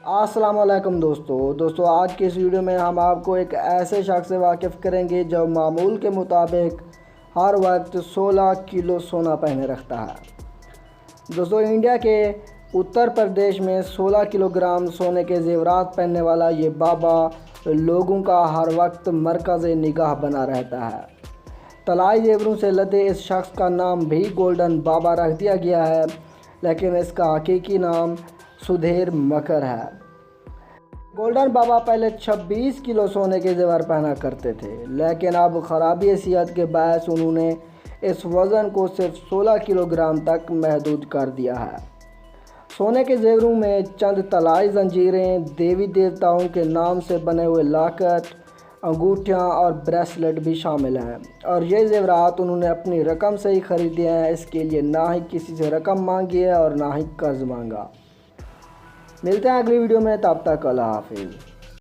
अस्सलाम वालेकुम दोस्तों आज की इस वीडियो में हम आपको एक ऐसे शख्स से वाकिफ़ करेंगे जो मामूल के मुताबिक हर वक्त 16 किलो सोना पहने रखता है। दोस्तों इंडिया के उत्तर प्रदेश में 16 किलोग्राम सोने के जेवरात पहनने वाला ये बाबा लोगों का हर वक्त मरकज़ निगाह बना रहता है। तलाई जेवरों से लदे इस शख्स का नाम भी गोल्डन बाबा रख दिया गया है, लेकिन इसका हकीकी नाम सुधीर मकर है। गोल्डन बाबा पहले 26 किलो सोने के जेवर पहना करते थे, लेकिन अब ख़राबी सेहत के बायस उन्होंने इस वज़न को सिर्फ 16 किलोग्राम तक महदूद कर दिया है। सोने के जेवरों में चंद तलाई जंजीरें, देवी देवताओं के नाम से बने हुए लॉकेट, अंगूठियाँ और ब्रेसलेट भी शामिल हैं, और ये जेवरात उन्होंने अपनी रकम से ही ख़रीदे हैं। इसके लिए ना ही किसी से रकम मांगी है और ना ही कर्ज मांगा। मिलते हैं अगली वीडियो में, तब तक अल्लाह हाफिज़।